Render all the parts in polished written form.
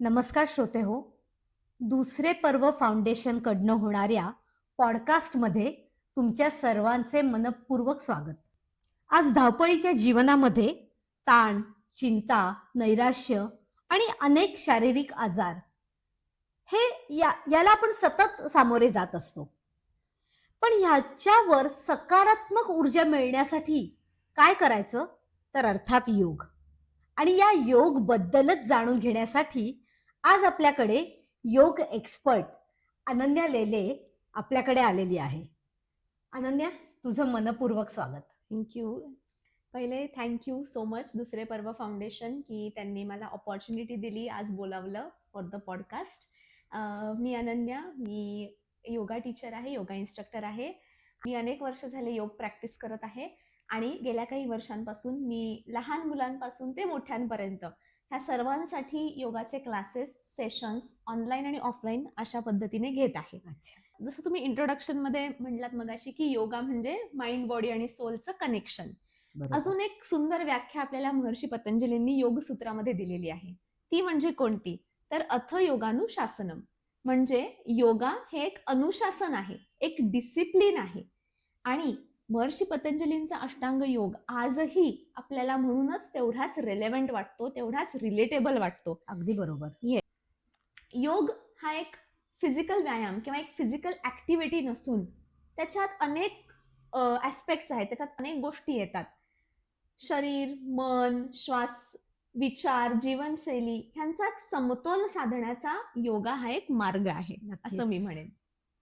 नमस्कार श्रोते हो. दुसरे पर्व फाउंडेशन कडनं होणाऱ्या पॉडकास्टमध्ये तुमच्या सर्वांचे मनपूर्वक स्वागत. आज धावपळीच्या जीवनामध्ये ताण, चिंता, नैराश्य आणि अनेक शारीरिक आजार हे याला आपण सतत सामोरे जात असतो. पण ह्याच्यावर सकारात्मक ऊर्जा मिळण्यासाठी काय करायचं? तर अर्थात योग. आणि या योग बद्दलच जाणून घेण्यासाठी आज आपल्याकडे योग एक्सपर्ट अनन्या लेले आपल्याकडे आलेली आहे. अनन्या, तुझं मनपूर्वक स्वागत. थँक्यू. पहिले थँक्यू सो मच दुसरे पर्व फाउंडेशन की त्यांनी मला ऑपॉर्च्युनिटी दिली, आज बोलावलं for the podcast. Me Ananya, me yoga teacher आहे, योगा इन्स्ट्रक्टर आहे. मी अनेक वर्ष झाले योग प्रॅक्टिस करत आहे आणि गेल्या काही वर्षांपासून मी लहान मुलांपासून ते मोठ्यांपर्यंत ह्या सर्वांसाठी योगाचे क्लासेस, सेशन्स ऑनलाईन आणि ऑफलाईन अशा पद्धतीने घेत आहे. अच्छा, जसं तुम्ही इंट्रोडक्शनमध्ये म्हटलात मगाशी की योगा म्हणजे माइंड, बॉडी आणि सोलचं कनेक्शन. बरोबर. अजून एक सुंदर व्याख्या आपल्याला महर्षी पतंजलींनी योग सूत्रामध्ये दिलेली आहे. ती म्हणजे कोणती? तर अथ योगानुशासनम. म्हणजे योगा हे एक अनुशासन आहे, एक डिसिप्लिन आहे. आणि महर्षी पतंजलींचा अष्टांग योग आजही आपल्याला म्हणूनच तेवढाच रेलेव्हंट वाटतो, तेवढाच रिलेटेबल वाटतो. अगदी बरोबर. योग हा एक फिजिकल व्यायाम किंवा एक फिजिकल ऍक्टिव्हिटी नसून त्याच्यात अनेक ऍस्पेक्ट्स आहेत, त्याच्यात अनेक गोष्टी येतात. शरीर, मन, श्वास, विचार, जीवनशैली ह्यांचा समतोल साधण्याचा योगा हा एक मार्ग आहे, असं मी नक्कीच. म्हणेन.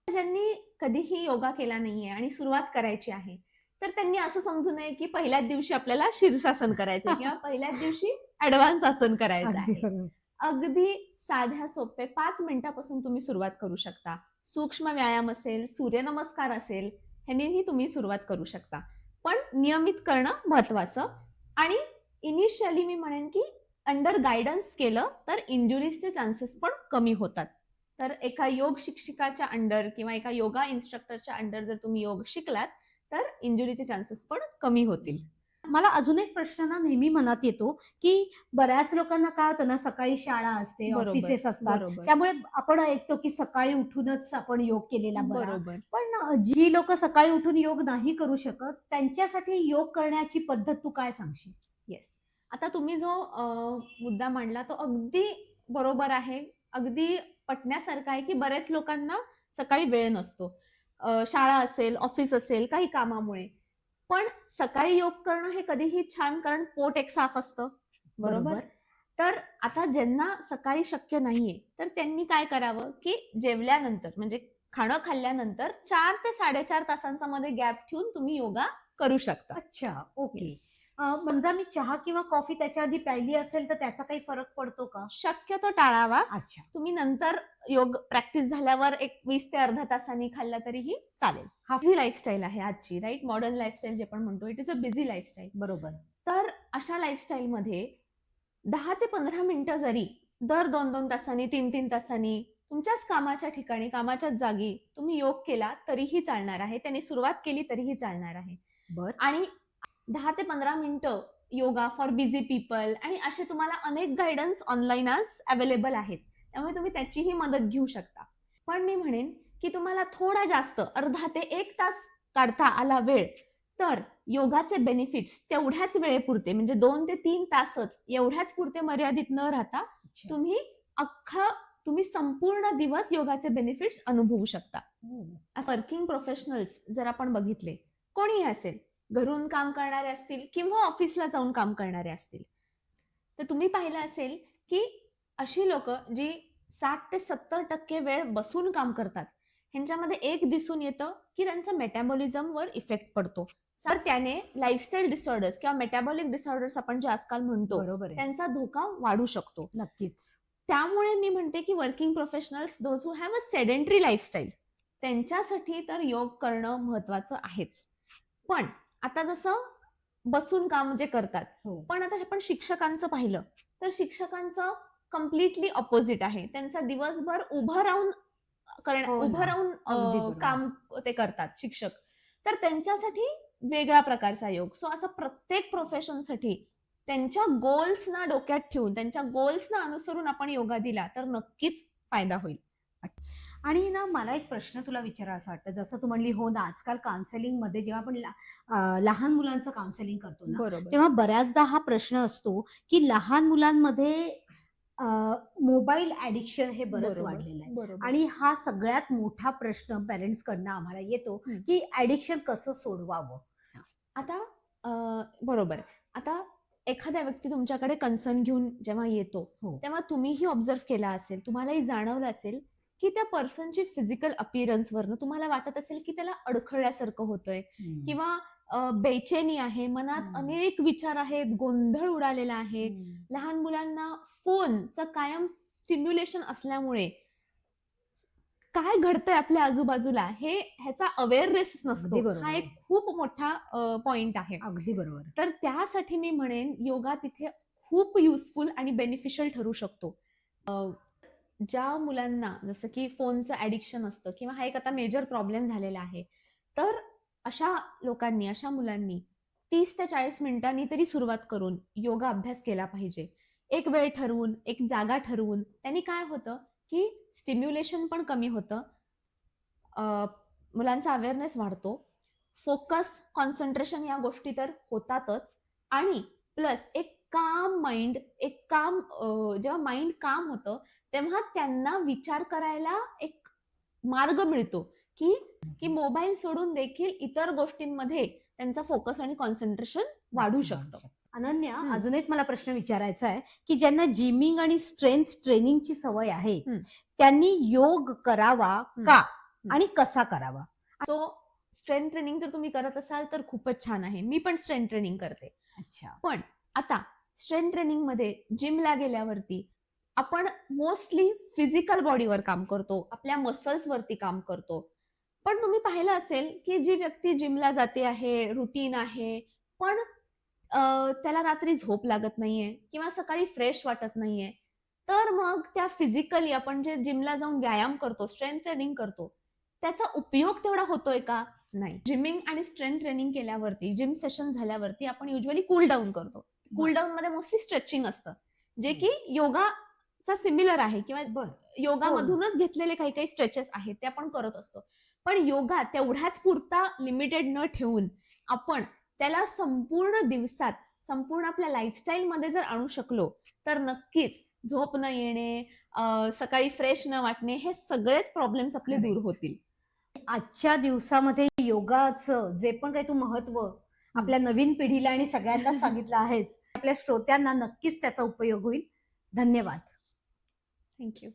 ज्यांनी कधीही योगा केला नाहीये आणि सुरुवात करायची आहे, तर त्यांनी असं समजू नये की पहिल्याच दिवशी आपल्याला शीर्षासन करायचंय किंवा पहिल्याच दिवशी ऍडव्हान्स आसन करायचं अगदी आहे. बरोबर. अगदी साध्या सोपे 5 मिनिटापासून तुम्ही सुरुवात करू शकता. सूक्ष्म व्यायाम असेल, सूर्यनमस्कार असेल, ह्यांनीही तुम्ही सुरुवात करू शकता. पण नियमित करणं महत्वाचं. आणि इनिशियली मी म्हणेन की अंडर गायडन्स केलं तर इंजुरीजचे चान्सेस पण कमी होतात. तर एका योग शिक्षिकाच्या अंडर किंवा एका योगा इन्स्ट्रक्टरच्या अंडर जर तुम्ही योग शिकलात तर इंजुरीचे चान्सेस पण कमी होतील. मला अजून एक प्रश्न ना नेहमी मनात येतो, की बऱ्याच लोकांना काय होतं ना, सकाळी शाळा असते, बरोबर, ऑफिसेस असतात. बरोबर, त्यामुळे आपण ऐकतो, की सकाळी उठूनच आपण योग केलेला बरा. बरोबर. पण जी लोकं सकाळी उठून योग नाही करू शकत, त्यांच्यासाठी योग करण्याची पद्धत तू काय सांगशील? येस. आता तुम्ही जो मुद्दा मांडला तो अगदी बरोबर आहे. अगदी पटण्यासारखा आहे, की बऱ्याच लोकांना सकाळी वेळ नसतो. शाळा असेल, ऑफिस असेल, काही कामामुळे. पण सकाळी योग करणं हे कधीही छान, कारण पोट एक साफ असतं. बरोबर? बरोबर. तर आता ज्यांना सकाळी शक्य नाहीये, तर त्यांनी काय करावं, की जेवल्यानंतर म्हणजे खाणं खाल्ल्यानंतर 4 ते 4.5 तासांचा मध्ये गॅप ठेवून तुम्ही योगा करू शकता. अच्छा, ओके. येस. समजा मी चहा किंवा कॉफी त्याच्या आधी प्यायली असेल, तर त्याचा काही फरक पडतो का? शक्यतो टाळावा. अच्छा. तुम्ही नंतर योग प्रॅक्टिस झाल्यावर एक 20 ते अर्धा तासांनी खाल्ला तरीही चालेल. हा. बिझी लाईफस्टाईल आहे आजची, राईट? मॉडर्न लाईफस्टाईल जे आपण म्हणतो, it is a busy lifestyle. बरोबर. तर अशा लाईफस्टाईलमध्ये 10 ते 15 मिनिटं जरी दर 2-2 तासांनी, 3-3 तासांनी तुमच्याच कामाच्या ठिकाणी, कामाच्याच जागी तुम्ही योग केला तरीही चालणार आहे. त्यांनी सुरुवात केली तरीही चालणार आहे. बरं. आणि 10 ते 15 मिनिटं योगा फॉर बिझी पीपल आणि असे तुम्हाला अनेक गाईडन्स ऑनलाईन आज अवेलेबल आहेत. त्यामुळे तुम्ही त्याचीही मदत घेऊ शकता. पण मी म्हणेन की तुम्हाला थोडा जास्त अर्धा ते 1 तास काढता आला वेळ, तर योगाचे बेनिफिट्स तेवढ्याच वेळेपुरते म्हणजे 2 ते 3 तासच एवढ्याच पुरते मर्यादित न राहता अच्छा. तुम्ही संपूर्ण दिवस योगाचे बेनिफिट्स अनुभवू शकता. हो. वर्किंग प्रोफेशनल्स जर आपण बघितले, कोणीही असेल, घरून काम करणारे असतील किंवा ऑफिसला जाऊन काम करणारे असतील, तर तुम्ही पाहिलं असेल की अशी लोक जी 60 ते 70% वेळ बसून काम करतात, ह्यांच्यामध्ये एक दिसून येतं की त्यांचा मेटाबॉलिझमवर इफेक्ट पडतो. तर त्याने लाईफस्टाईल डिसऑर्डर्स किंवा मेटाबॉलिक डिसऑर्डर्स आपण जे आजकाल म्हणतो, बरोबर आहे. त्यांचा धोका वाढू शकतो. नक्कीच. त्यामुळे मी म्हणते की working professionals, those who have a sedentary lifestyle, त्यांच्यासाठी तर योग करणं महत्वाचं आहेच. पण आता जसं बसून काम जे करतात, हो. पण आता आपण शिक्षकांचं पाहिलं तर शिक्षकांचं कम्प्लिटली ऑपोजिट आहे. त्यांचा दिवसभर उभं राहून हो उभं ना. राहून अगदी बरोबर. काम ते करतात शिक्षक. तर त्यांच्यासाठी वेगळ्या प्रकारचा योग. सो असं प्रत्येक प्रोफेशनसाठी त्यांच्या गोल्सना डोक्यात ठेवून, त्यांच्या गोल्सना अनुसरून आपण योगा दिला तर नक्कीच फायदा होईल. आणि ना मला एक प्रश्न तुला विचारावा वाटतं, जसं तू म्हणली हो ना, आजकाल काउन्सेलिंग मध्ये जेव्हा आपण लहान मुलांचं काउन्सेलिंग करतो ना, बरोबर. तेव्हा बऱ्याचदा हा प्रश्न असतो की लहान मुलांमध्ये मोबाईल ॲडिक्शन हे बरंच बरोबर. वाढलेलं आहे. बरोबर. आणि हा सगळ्यात मोठा प्रश्न पेरेंट्स कडनं आम्हाला येतो की ॲडिक्शन कसं सोडवावं. आता बरोबर. आता एखादा व्यक्ती तुमच्याकडे कन्सर्न घेऊन जेव्हा येतो, हो. तेव्हा तुम्हीही ऑब्झर्व्ह केला असेल, तुम्हालाही जाणवलं असेल, की त्या पर्सनची फिजिकल अपीअरन्सवरनं तुम्हाला वाटत असेल, की त्याला अडखळल्यासारखं होतंय किंवा बेचैनी आहे, मनात अनेक विचार आहेत, गोंधळ उडालेला आहे. लहान मुलांना फोनचं कायम स्टिम्युलेशन असल्यामुळे काय घडतंय आपल्या आजूबाजूला ह्याचा अवेअरनेस नसतो. अगदी बरोबर हा आहे. एक खूप मोठा पॉइंट आहे. अगदी बरोबर. तर त्यासाठी मी म्हणेन योगा तिथे खूप युजफुल आणि बेनिफिशियल ठरू शकतो. ज्या मुलांना जसं की फोनचं ॲडिक्शन असतं किंवा हा एक आता मेजर प्रॉब्लेम झालेला आहे, तर अशा लोकांनी, अशा मुलांनी 30 ते 40 मिनिटांनी तरी सुरुवात करून योगा अभ्यास केला पाहिजे. एक वेळ ठरवून, एक जागा ठरवून त्यांनी काय होतं, की स्टिम्युलेशन पण कमी होतं. मुलांचा अवेअरनेस वाढतो. फोकस, कॉन्सन्ट्रेशन या गोष्टी तर होतातच आणि प्लस एक काम माइंड, एक काम जेव्हा माइंड काम होतं, तेव्हा त्यांना विचार करायला एक मार्ग मिळतो, की मोबाईल सोडून देखील इतर गोष्टींमध्ये त्यांचा फोकस आणि कॉन्सन्ट्रेशन वाढू शकतं. अनन्या, हं. अजून एक मला प्रश्न विचारायचा आहे की ज्यांना जिमिंग आणि स्ट्रेंथ ट्रेनिंगची सवय आहे, त्यांनी योग करावा का आणि कसा करावा? सो स्ट्रेंथ ट्रेनिंग जर तुम्ही करत असाल तर खूपच छान आहे. मी पण स्ट्रेंथ ट्रेनिंग करते. अच्छा. पण आता स्ट्रेंथ ट्रेनिंग मध्ये जिमला गेल्यावरती आपण मोस्टली फिजिकल बॉडीवर काम करतो, आपल्या मसल्स वरती काम करतो. पण तुम्ही पाहिलं असेल की जी व्यक्ती जिमला जाते आहे, रुटीन आहे, पण त्याला रात्री झोप लागत नाहीये किंवा सकाळी फ्रेश वाटत नाहीये, तर मग त्या फिजिकली आपण जे जिमला जाऊन व्यायाम करतो, स्ट्रेंथ ट्रेनिंग करतो, त्याचा उपयोग तेवढा होतोय का? नाही. जिमिंग आणि स्ट्रेंथ ट्रेनिंग केल्यावरती, जिम सेशन झाल्यावरती आपण युजुअली कूल डाऊन करतो. कूल डाऊन मध्ये मोस्टली स्ट्रेचिंग असतं, जे की योगाचा सिमिलर आहे किंवा योगामधूनच घेतलेले काही काही स्ट्रेचेस आहेत ते आपण करत असतो. पण योगा तेवढ्याच पुरता लिमिटेड न ठेवून आपण त्याला संपूर्ण दिवसात, संपूर्ण आपल्या लाईफस्टाईलमध्ये जर आणू शकलो, तर नक्कीच झोप न येणे, सकाळी फ्रेश न वाटणे, हे सगळेच प्रॉब्लेम्स आपले दूर होतील. आजच्या दिवसामध्ये योगाचं जे पण काही तू महत्व आपल्या नवीन पिढीला आणि सगळ्यांनाच सांगितलं आहेस, आपल्या श्रोत्यांना नक्कीच त्याचा उपयोग होईल. धन्यवाद. थँक्यू.